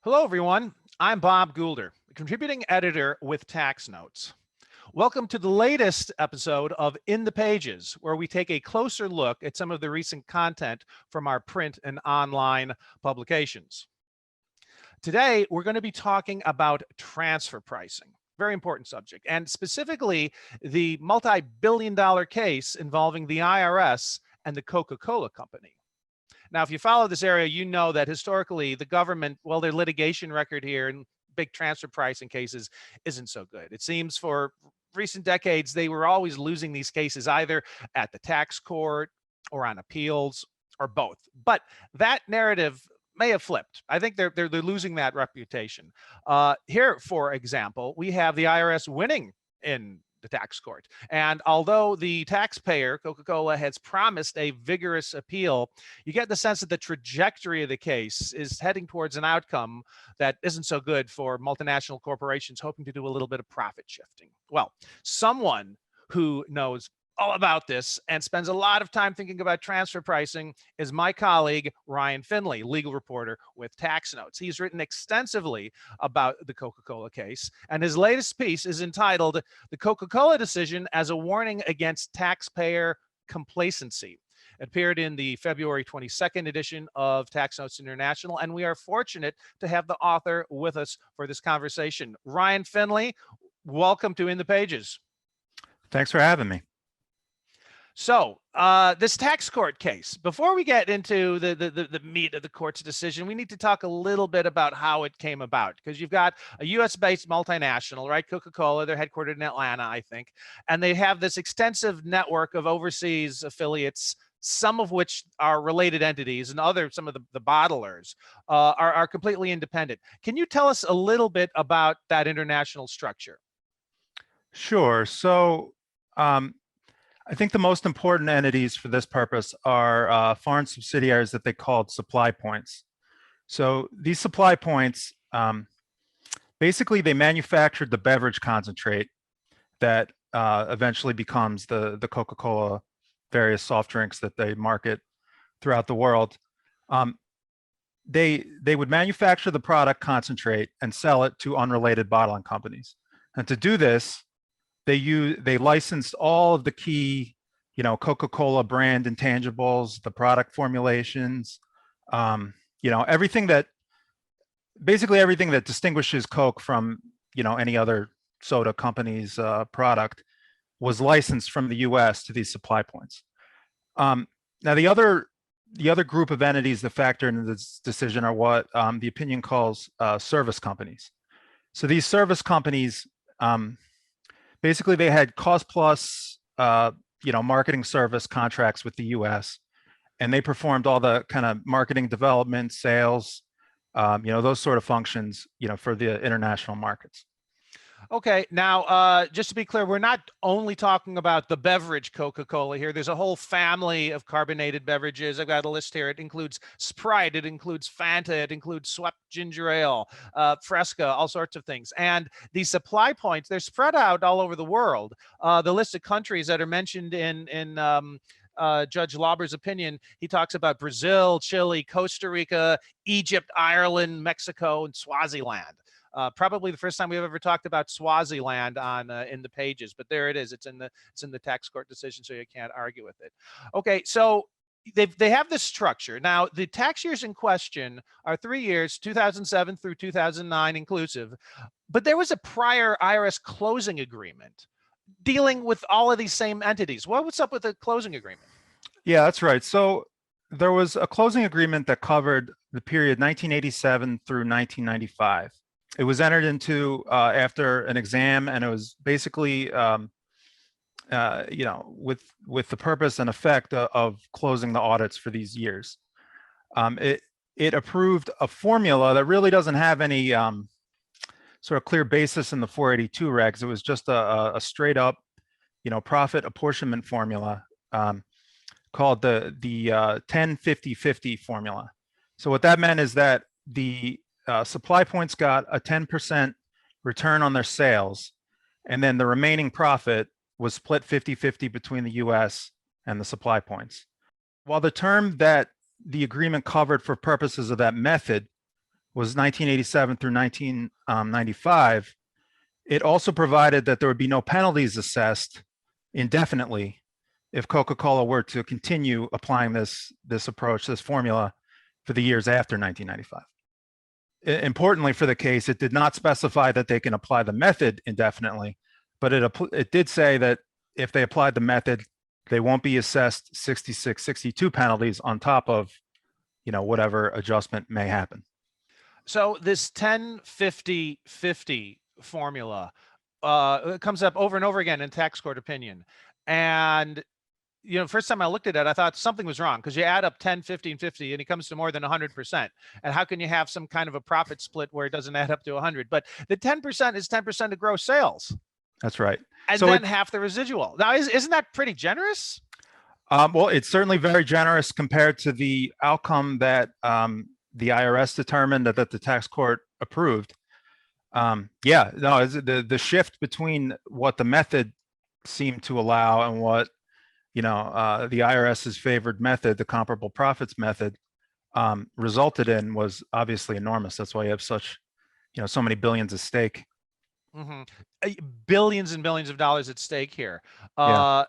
Hello, everyone. I'm Bob Goulder, a contributing editor with Tax Notes. Welcome to the latest episode of In the Pages, where we take a closer look at some of the recent content from our print and online publications. Today, we're going to be talking about transfer pricing, very important subject, and specifically the multi-billion-dollar case involving the IRS and the Coca-Cola company. Now, if you follow this area, you know that historically the government, well, their litigation record here in big transfer pricing cases isn't so good. It seems for recent decades, they were always losing these cases either at the tax court or on appeals or both. But that narrative may have flipped. I think they're losing that reputation. Here, for example, we have the IRS winning in the tax court. And although the taxpayer, Coca-Cola, has promised a vigorous appeal, you get the sense that the trajectory of the case is heading towards an outcome that isn't so good for multinational corporations hoping to do a little bit of profit shifting. Well, someone who knows all about this and spends a lot of time thinking about transfer pricing is my colleague, Ryan Finley, legal reporter with Tax Notes. He's written extensively about the Coca-Cola case, and his latest piece is entitled "The Coca-Cola Decision as a Warning Against Taxpayer Complacency." It appeared in the February 22nd edition of Tax Notes International, and we are fortunate to have the author with us for this conversation. Ryan Finley, welcome to In the Pages. Thanks for having me. So this tax court case, before we get into the meat of the court's decision, we need to talk a little bit about how it came about, because you've got a US-based multinational, right? Coca-Cola, they're headquartered in Atlanta, I think, and they have this extensive network of overseas affiliates, some of which are related entities, and some of the bottlers are completely independent. Can you tell us a little bit about that international structure? Sure. So I think the most important entities for this purpose are foreign subsidiaries that they called supply points. So these supply points, basically they manufactured the beverage concentrate that eventually becomes the Coca-Cola various soft drinks that they market throughout the world. They would manufacture the product concentrate and sell it to unrelated bottling companies. And to do this, they licensed all of the key, Coca-Cola brand intangibles, the product formulations, basically everything that distinguishes Coke from, any other soda company's product was licensed from the US to these supply points. Now the other group of entities that factor into this decision are what the opinion calls service companies. So these service companies, basically, they had cost plus, marketing service contracts with the U.S., and they performed all the kind of marketing development, sales, those sort of functions, for the international markets. Okay, now, just to be clear, we're not only talking about the beverage Coca-Cola here. There's a whole family of carbonated beverages. I've got a list here. It includes Sprite, it includes Fanta, it includes Swept ginger ale, Fresca, all sorts of things. And these supply points, they're spread out all over the world. The list of countries that are mentioned in Judge Lauber's opinion, he talks about Brazil, Chile, Costa Rica, Egypt, Ireland, Mexico, and Swaziland. Probably the first time we've ever talked about Swaziland on In the Pages, but there it is. It's in the tax court decision, so you can't argue with it. Okay, so they have this structure. Now, the tax years in question are 3 years, 2007 through 2009 inclusive, but there was a prior IRS closing agreement dealing with all of these same entities. What's up with the closing agreement? Yeah, that's right. So there was a closing agreement that covered the period 1987 through 1995. It was entered into after an exam, and it was basically, with the purpose and effect of closing the audits for these years. It approved a formula that really doesn't have any sort of clear basis in the 482 regs. It was just a straight up, profit apportionment formula called the 10-50-50 formula. So what that meant is that the supply points got a 10% return on their sales, and then the remaining profit was split 50-50 between the US and the supply points. While the term that the agreement covered for purposes of that method was 1987 through 1995. It also provided that there would be no penalties assessed indefinitely if Coca-Cola were to continue applying this approach, this formula, for the years after 1995. Importantly for the case, it did not specify that they can apply the method indefinitely, but it did say that if they applied the method, they won't be assessed 66, 62 penalties on top of, whatever adjustment may happen. So this 10, 50, 50 formula comes up over and over again in tax court opinion. And first time I looked at it, I thought something was wrong, because you add up 10, 50, and 50, and it comes to more than 100%. And how can you have some kind of a profit split where it doesn't add up to 100? But the 10% is 10% of gross sales. That's right. And so then half the residual. Now, isn't that pretty generous? Well, it's certainly very generous compared to the outcome that the IRS determined that the tax court approved. Yeah, no, the shift between what the method seemed to allow and what the IRS's favored method, the comparable profits method, resulted in was obviously enormous. That's why you have such, so many billions at stake. Billions and billions of dollars at stake here. Yeah.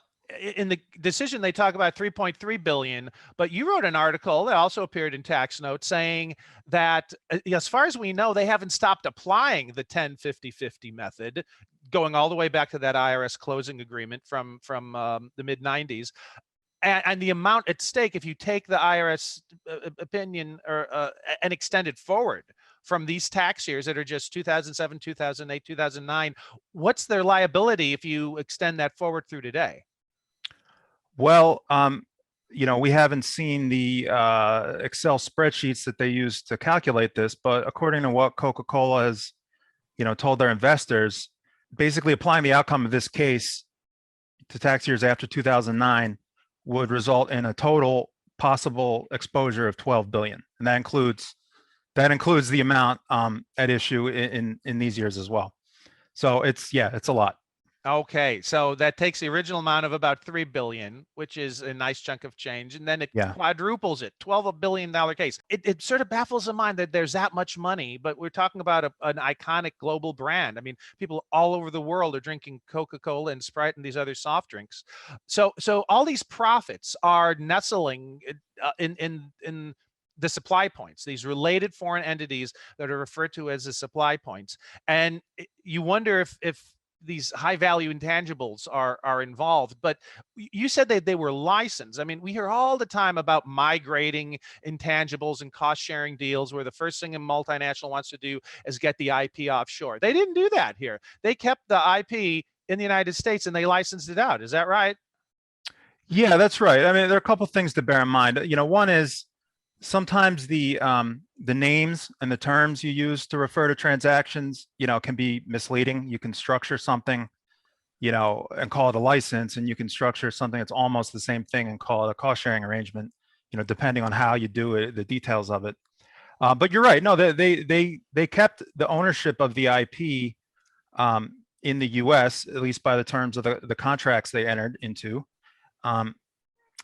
In the decision, they talk about 3.3 billion, but you wrote an article that also appeared in Tax Notes saying that, as far as we know, they haven't stopped applying the 10, 50, 50 method, going all the way back to that IRS closing agreement from the mid 90s. And the amount at stake, if you take the IRS opinion and extend it forward from these tax years that are just 2007, 2008, 2009, what's their liability if you extend that forward through today? Well, we haven't seen the Excel spreadsheets that they use to calculate this, but according to what Coca-Cola has, told their investors, basically applying the outcome of this case to tax years after 2009 would result in a total possible exposure of 12 billion, and that includes the amount at issue in these years as well. So it's a lot. Okay, so that takes the original amount of about 3 billion, which is a nice chunk of change, and then it quadruples it, $12 billion case. It sort of baffles the mind that there's that much money, but we're talking about an iconic global brand. I mean, people all over the world are drinking Coca-Cola and Sprite and these other soft drinks. So all these profits are nestling in the supply points, these related foreign entities that are referred to as the supply points. And you wonder if these high value intangibles are involved, but you said that they were licensed. I mean, we hear all the time about migrating intangibles and cost sharing deals where the first thing a multinational wants to do is get the IP offshore. They didn't do that here. They kept the IP in the United States and they licensed it out. Is that right? Yeah, that's right. I mean, there are a couple of things to bear in mind. One is sometimes the names and the terms you use to refer to transactions, can be misleading. You can structure something, and call it a license, and you can structure something that's almost the same thing and call it a cost sharing arrangement, depending on how you do it, the details of it. But you're right. No, they kept the ownership of the IP in the U.S., at least by the terms of the contracts they entered into.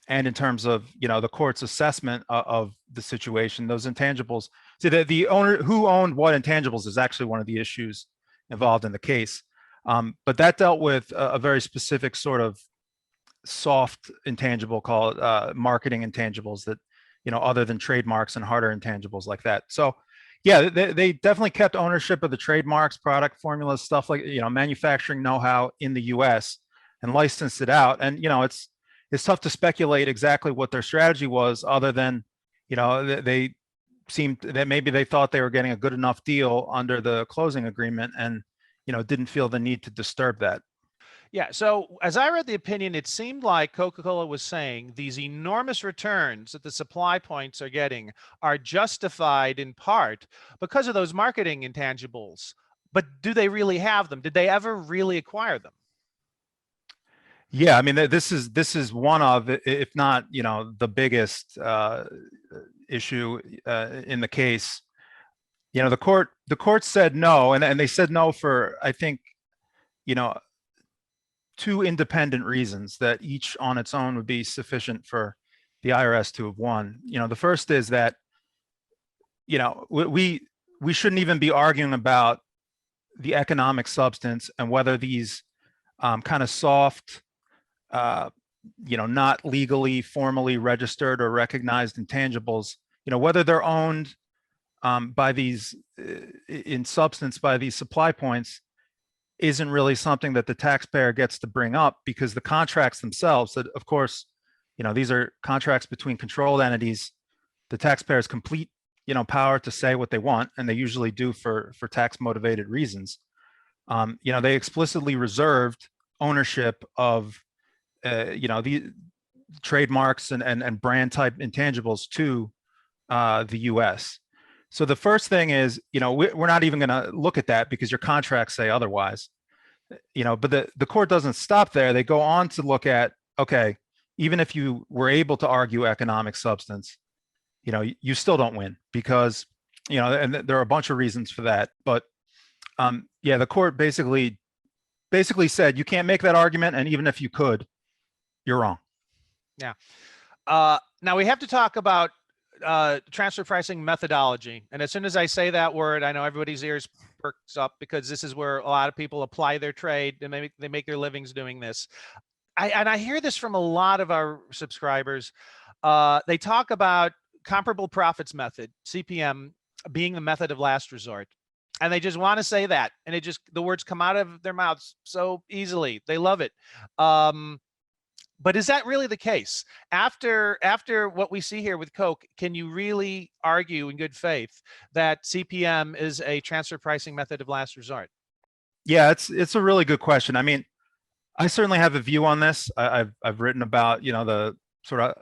And in terms of the court's assessment of the situation, those intangibles. So the owner who owned what intangibles is actually one of the issues involved in the case. But that dealt with a very specific sort of soft intangible called marketing intangibles that other than trademarks and harder intangibles like that. So yeah, they definitely kept ownership of the trademarks, product formulas, stuff like manufacturing know-how in the U.S. and licensed it out. And it's tough to speculate exactly what their strategy was, other than, they seemed that maybe they thought they were getting a good enough deal under the closing agreement and, didn't feel the need to disturb that. Yeah, so as I read the opinion, it seemed like Coca-Cola was saying these enormous returns that the supply points are getting are justified in part because of those marketing intangibles. But do they really have them? Did they ever really acquire them? Yeah, I mean, this is one of, if not, the biggest issue in the case. The court said no, and they said no for, I think, two independent reasons that each on its own would be sufficient for the IRS to have won. The first is that, we we shouldn't even be arguing about the economic substance and whether these kind of soft, not legally, formally registered or recognized intangibles, whether they're owned by these, in substance, by these supply points, isn't really something that the taxpayer gets to bring up, because the contracts themselves, that of course, these are contracts between controlled entities. The taxpayer's complete, power to say what they want, and they usually do for tax motivated reasons. They explicitly reserved ownership of, the trademarks and brand type intangibles to the U.S. So the first thing is, we're not even going to look at that because your contracts say otherwise. But the court doesn't stop there. They go on to look at, okay, even if you were able to argue economic substance, you still don't win because, and there are a bunch of reasons for that. But the court basically said you can't make that argument, and even if you could, you're wrong. Yeah. Now we have to talk about transfer pricing methodology. And as soon as I say that word, I know everybody's ears perks up, because this is where a lot of people apply their trade and they make their livings doing this. I hear this from a lot of our subscribers. They talk about comparable profits method, CPM, being the method of last resort. And they just want to say that. And the words come out of their mouths so easily. They love it. But is that really the case? After what we see here with Coke, can you really argue in good faith that CPM is a transfer pricing method of last resort? Yeah, it's a really good question. I mean, I certainly have a view on this. I've written about, the sort of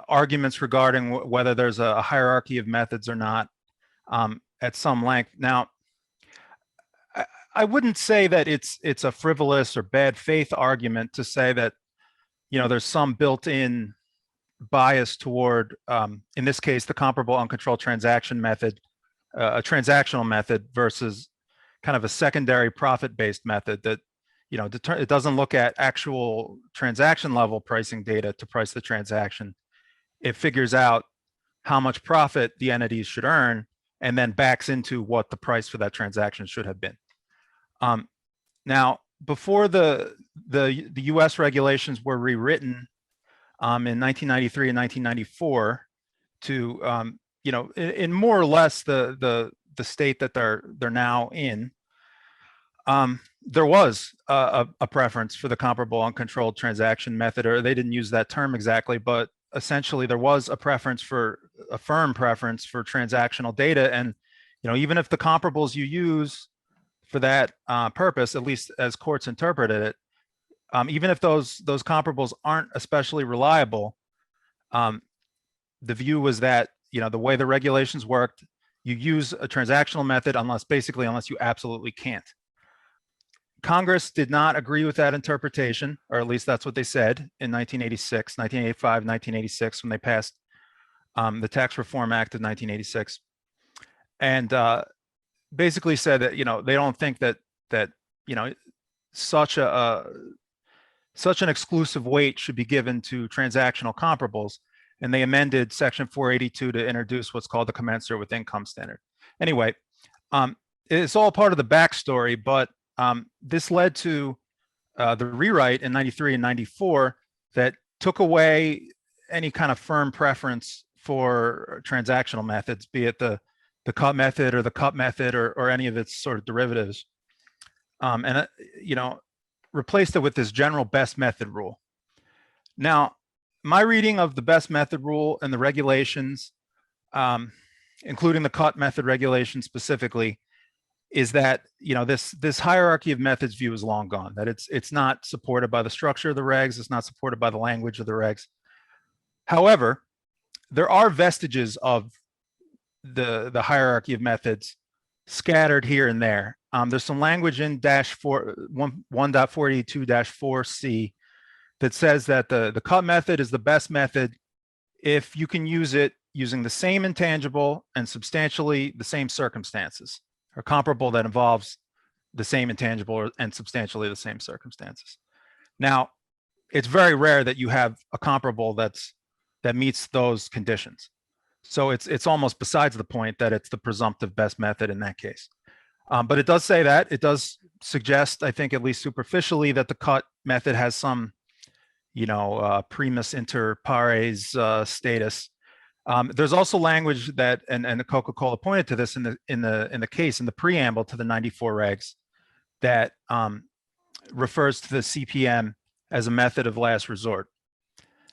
arguments regarding whether there's a hierarchy of methods or not at some length. Now, I wouldn't say that it's a frivolous or bad faith argument to say that, there's some built-in bias toward, in this case, the comparable uncontrolled transaction method, a transactional method versus kind of a secondary profit-based method that, it doesn't look at actual transaction level pricing data to price the transaction. It figures out how much profit the entities should earn and then backs into what the price for that transaction should have been. Now, before the U.S. regulations were rewritten in 1993 and 1994 to, in more or less the state that they're now in, there was a preference for the comparable uncontrolled transaction method, or they didn't use that term exactly, but essentially there was a firm preference for transactional data. And, even if the comparables you use for that purpose, at least as courts interpreted it, even if those comparables aren't especially reliable, the view was that, the way the regulations worked, you use a transactional method unless you absolutely can't. Congress did not agree with that interpretation, or at least that's what they said in 1985, 1986, when they passed the Tax Reform Act of 1986, and basically said that, they don't think that such an exclusive weight should be given to transactional comparables, and they amended Section 482 to introduce what's called the commensurate with income standard. Anyway, it's all part of the backstory, but this led to the rewrite in 93 and 94 that took away any kind of firm preference for transactional methods, be it the cut method or the cup method or any of its sort of derivatives, and replaced it with this general best method rule. Now, my reading of the best method rule and the regulations, including the cut method regulation specifically, is that this hierarchy of methods view is long gone, that it's not supported by the structure of the regs, it's not supported by the language of the regs. However, there are vestiges of the hierarchy of methods scattered here and there. There's some language in 1.482-4C that says that the cut method is the best method if you can use it using the same intangible and substantially the same circumstances, or comparable that involves the same intangible and substantially the same circumstances. Now, it's very rare that you have a comparable that meets those conditions. So it's almost besides the point that it's the presumptive best method in that case. But it does say that. It does suggest, I think, at least superficially, that the cut method has some, primus inter pares status. There's also language that, and the Coca-Cola pointed to this in the case, in the preamble to the 94 regs, that refers to the CPM as a method of last resort.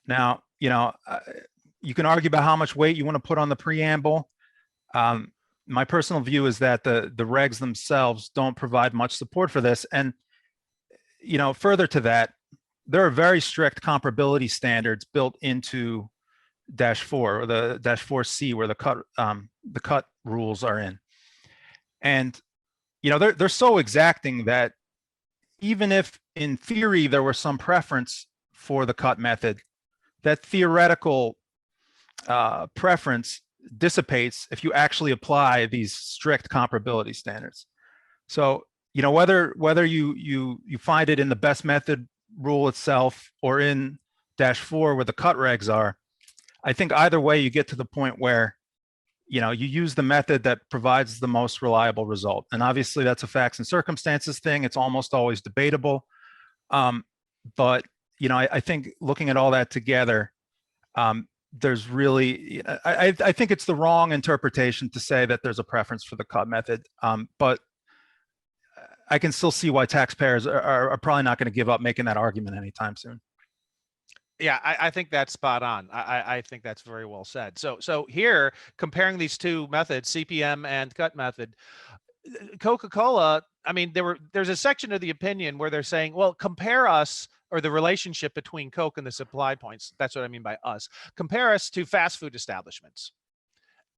Now, you can argue about how much weight you want to put on the preamble. My personal view is that the regs themselves don't provide much support for this. And, further to that, there are very strict comparability standards built into -4 or the -4C, where the cut rules are in. And, they're so exacting that even if in theory there were some preference for the cut method, that theoretical preference dissipates if you actually apply these strict comparability standards. So, whether you find it in the best method rule itself or in -4 where the cut regs are, I think either way you get to the point where, you use the method that provides the most reliable result. And obviously that's a facts and circumstances thing. It's almost always debatable. But, I think looking at all that together, there's really, I think it's the wrong interpretation to say that there's a preference for the cut method. But I can still see why taxpayers are probably not going to give up making that argument anytime soon. Yeah, I think that's spot on. I think that's very well said. So here, comparing these two methods, CPM and cut method, Coca-Cola, I mean, there's a section of the opinion where they're saying, well, compare us, or the relationship between Coke and the supply points. That's what I mean by us. Compare us to fast food establishments.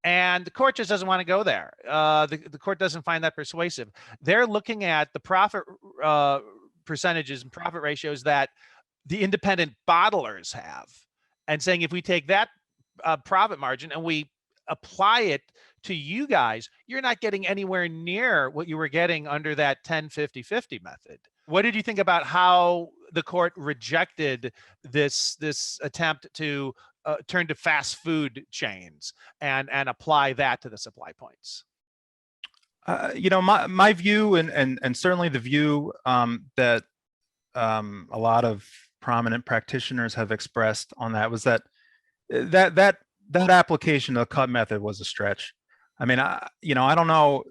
And the court just doesn't want to go there. The court doesn't find that persuasive. They're looking at the profit percentages and profit ratios that the independent bottlers have, and saying, if we take that profit margin and we apply it to you guys, you're not getting anywhere near what you were getting under that 10-50-50 method. What did you think about how the court rejected this attempt to turn to fast food chains and apply that to the supply points? My view, and certainly the view that a lot of prominent practitioners have expressed on that, was that application of the cut method was a stretch. I mean, I don't know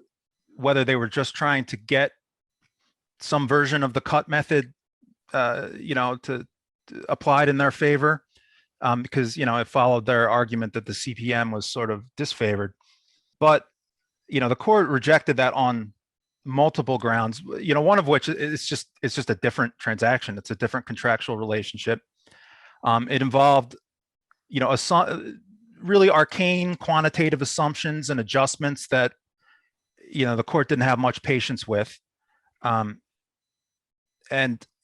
whether they were just trying to get some version of the cut method, to applied in their favor, because, it followed their argument that the CPM was sort of disfavored. But, the court rejected that on multiple grounds, one of which it's just a different transaction. It's a different contractual relationship. It involved, really arcane quantitative assumptions and adjustments that, the court didn't have much patience with. And,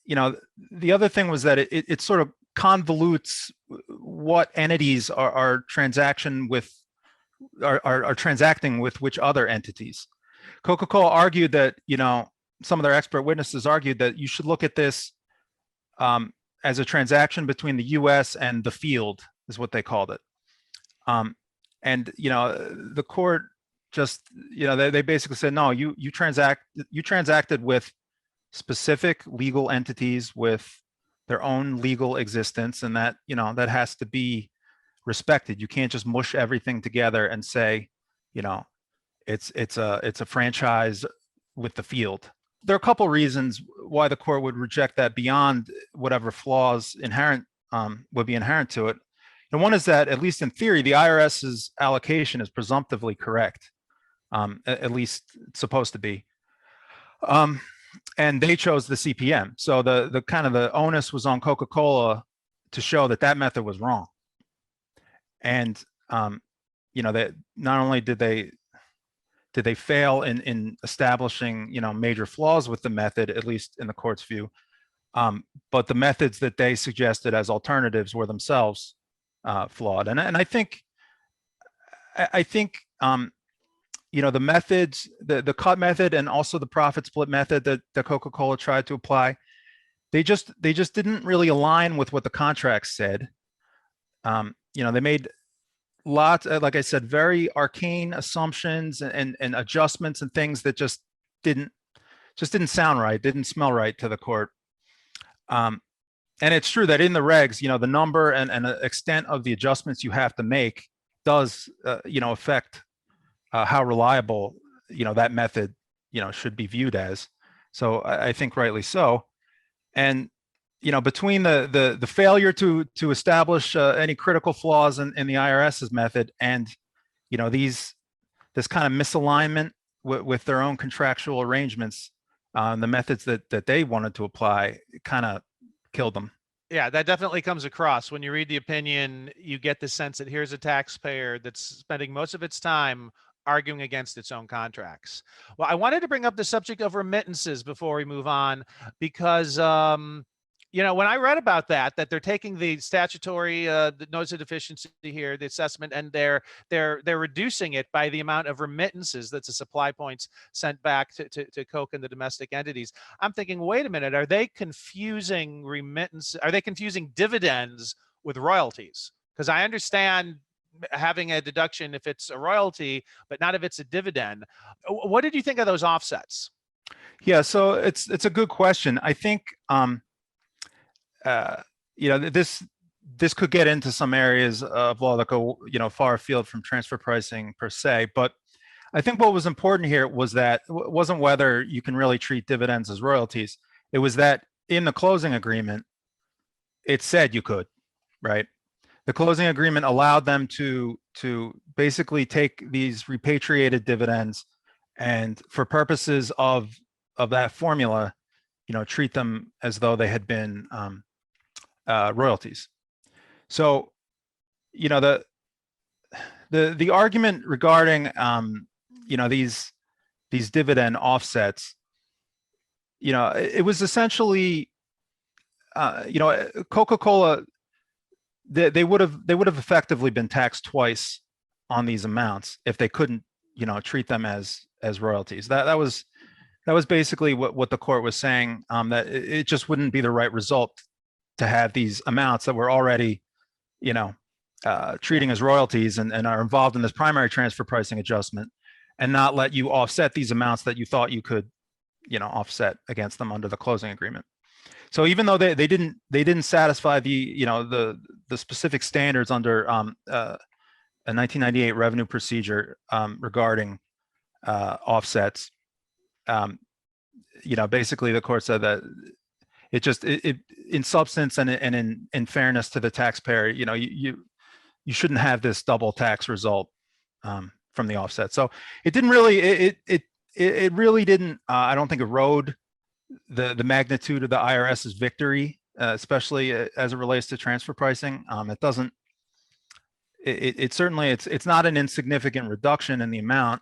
the other thing was that it sort of convolutes what entities are transacting with which other entities. Coca-Cola argued that, some of their expert witnesses argued that you should look at this as a transaction between the US and the field, is what they called it. And, the court just, they basically said, no, you transacted with specific legal entities with their own legal existence, and that, that has to be respected. You can't just mush everything together and say, it's a franchise with the field. There are a couple reasons why the court would reject that beyond whatever flaws would be inherent to it. And one is that, at least in theory, the IRS's allocation is presumptively correct. At least it's supposed to be. And they chose the CPM. So the kind of the onus was on Coca-Cola to show that method was wrong. And, that not only did they fail in establishing, major flaws with the method, at least in the court's view, but the methods that they suggested as alternatives were themselves flawed. And I think the methods, the cut method, and also the profit split method that Coca-Cola tried to apply, they just didn't really align with what the contract said. They made lots, like I said, very arcane assumptions and adjustments and things that didn't didn't sound right, didn't smell right to the court. And it's true that in the regs, the number and the extent of the adjustments you have to make does, affect how reliable, that method, should be viewed as. So I think rightly so. And, between the failure to establish any critical flaws in the IRS's method and, this kind of misalignment with their own contractual arrangements, the methods that they wanted to apply kind of killed them. Yeah, that definitely comes across. When you read the opinion, you get the sense that here's a taxpayer that's spending most of its time arguing against its own contracts. Well, I wanted to bring up the subject of remittances before we move on, because when I read about that they're taking the statutory the notice of deficiency here, the assessment, and they're reducing it by the amount of remittances that's the supply points sent back to Coke and the domestic entities. I'm thinking, wait a minute, are they confusing remittance? Are they confusing dividends with royalties? Because I understand having a deduction if it's a royalty, but not if it's a dividend. What did you think of those offsets? Yeah, so it's a good question. I think this could get into some areas of law that go far afield from transfer pricing per se, but I think what was important here was that it wasn't whether you can really treat dividends as royalties. It was that in the closing agreement, it said you could, right? The closing agreement allowed them to basically take these repatriated dividends and, for purposes of that formula, treat them as though they had been royalties. So, the argument regarding these dividend offsets, it was essentially, Coca-Cola, they would have effectively been taxed twice on these amounts if they couldn't, treat them as royalties. That was basically what the court was saying, that it just wouldn't be the right result to have these amounts that were already, treating as royalties and are involved in this primary transfer pricing adjustment, and not let you offset these amounts that you thought you could, offset against them under the closing agreement. So even though they didn't satisfy the specific standards under a 1998 revenue procedure regarding offsets, basically the court said that it in substance and in fairness to the taxpayer, you shouldn't have this double tax result from the offset. So it didn't really, it really didn't, I don't think, erode the magnitude of the IRS's victory, especially as it relates to transfer pricing. It doesn't, it certainly, it's not an insignificant reduction in the amount.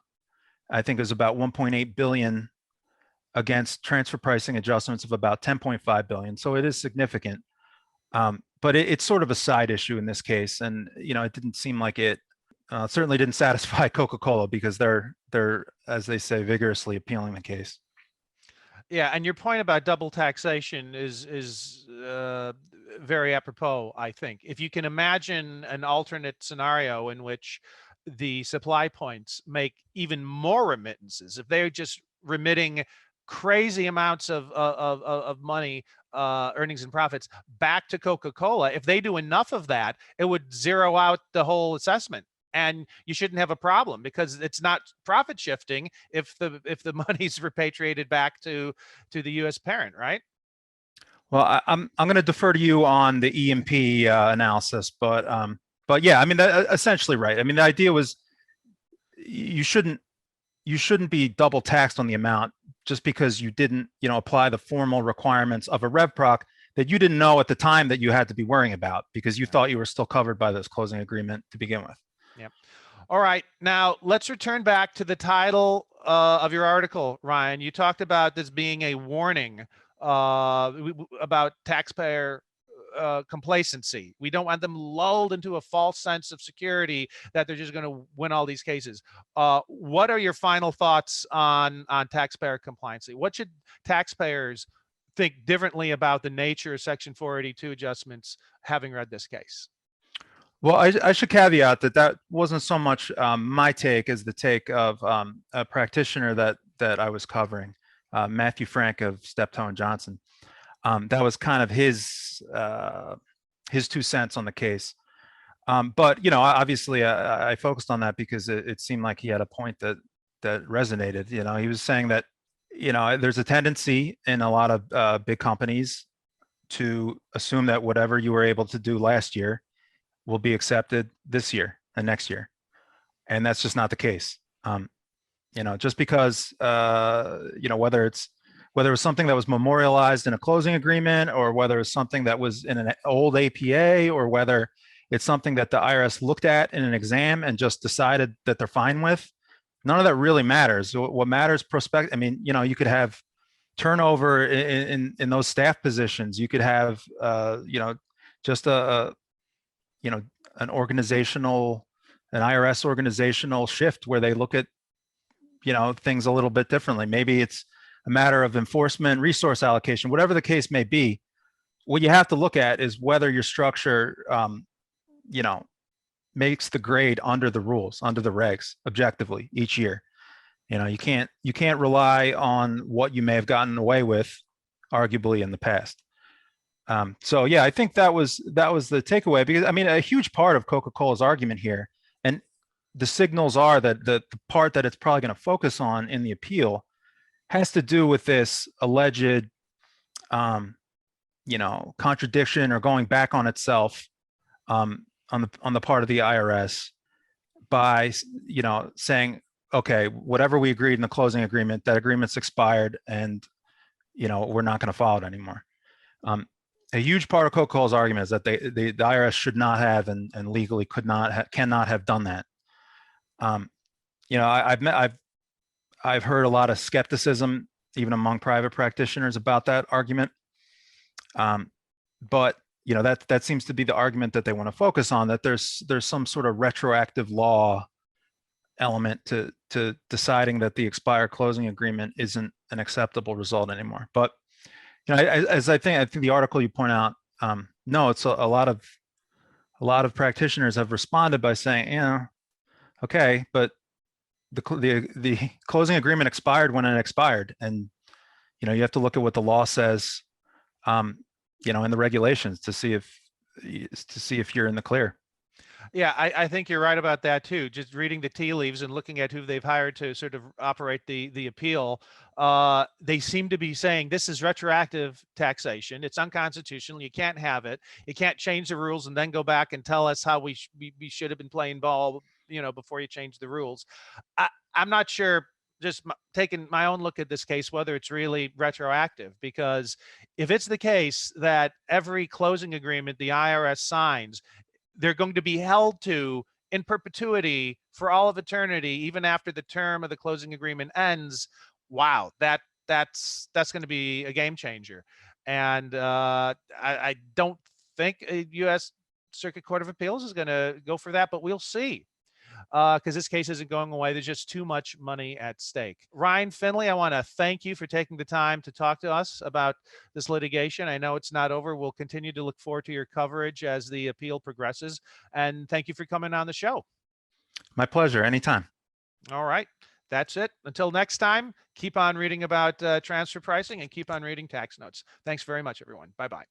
I think it was about 1.8 billion against transfer pricing adjustments of about 10.5 billion. So it is significant. But it's sort of a side issue in this case. And, it didn't seem like it certainly didn't satisfy Coca-Cola, because they're, as they say, vigorously appealing the case. Yeah, and your point about double taxation is very apropos, I think. If you can imagine an alternate scenario in which the supply points make even more remittances, if they're just remitting crazy amounts of money, earnings and profits back to Coca-Cola, if they do enough of that, it would zero out the whole assessment. And you shouldn't have a problem, because it's not profit shifting if the money's repatriated back to the U.S. parent, right? Well, I'm going to defer to you on the E&P analysis, but yeah, I mean, essentially right. I mean, the idea was you shouldn't be double taxed on the amount just because you didn't, apply the formal requirements of a RevProc that you didn't know at the time that you had to be worrying about, because you thought you were still covered by this closing agreement to begin with. Yep. All right. Now let's return back to the title of your article, Ryan. You talked about this being a warning about taxpayer complacency. We don't want them lulled into a false sense of security that they're just going to win all these cases. What are your final thoughts on taxpayer compliancy? What should taxpayers think differently about the nature of Section 482 adjustments, having read this case? Well, I should caveat that that wasn't so much my take as the take of a practitioner that I was covering, Matthew Frank of Steptoe and Johnson. That was kind of his 2 cents on the case. But obviously, I focused on that because it seemed like he had a point that resonated. He was saying that there's a tendency in a lot of big companies to assume that whatever you were able to do last year will be accepted this year and next year, and that's just not the case. Just because whether it was something that was memorialized in a closing agreement, or whether it's something that was in an old APA, or whether it's something that the IRS looked at in an exam and just decided that they're fine with, none of that really matters. What matters I mean, you could have turnover in those staff positions. You could have just an IRS organizational shift where they look at things a little bit differently. Maybe it's a matter of enforcement, resource allocation, whatever the case may be. What you have to look at is whether your structure makes the grade under the rules, under the regs, objectively each year. You can't rely on what you may have gotten away with arguably in the past. So yeah, I think that was the takeaway, because I mean, a huge part of Coca-Cola's argument here, and the signals are that the part that it's probably going to focus on in the appeal has to do with this alleged contradiction or going back on itself on the part of the IRS by saying, okay, whatever we agreed in the closing agreement, that agreement's expired, and we're not going to follow it anymore. A huge part of Coca-Cola's argument is that the IRS should not have and legally cannot have done that. I've heard a lot of skepticism even among private practitioners about that argument. But that seems to be the argument that they want to focus on, that there's some sort of retroactive law element to deciding that the expired closing agreement isn't an acceptable result anymore. But I think the article you point out, no, it's a lot of practitioners have responded by saying, okay, but the closing agreement expired when it expired, and you have to look at what the law says, in the regulations to see if you're in the clear. Yeah, I think you're right about that too. Just reading the tea leaves and looking at who they've hired to sort of operate the appeal, they seem to be saying this is retroactive taxation. It's unconstitutional. You can't have it. You can't change the rules and then go back and tell us how we should have been playing ball, before you change the rules. I'm not sure, just taking my own look at this case, whether it's really retroactive, because if it's the case that every closing agreement the IRS signs, they're going to be held to in perpetuity for all of eternity, even after the term of the closing agreement ends. Wow, that's going to be a game changer. And I don't think a U.S. Circuit Court of Appeals is going to go for that, but we'll see. Because this case isn't going away. There's just too much money at stake. Ryan Finley, I want to thank you for taking the time to talk to us about this litigation. I know it's not over. We'll continue to look forward to your coverage as the appeal progresses. And thank you for coming on the show. My pleasure. Anytime. All right. That's it. Until next time, keep on reading about transfer pricing and keep on reading tax notes. Thanks very much, everyone. Bye-bye.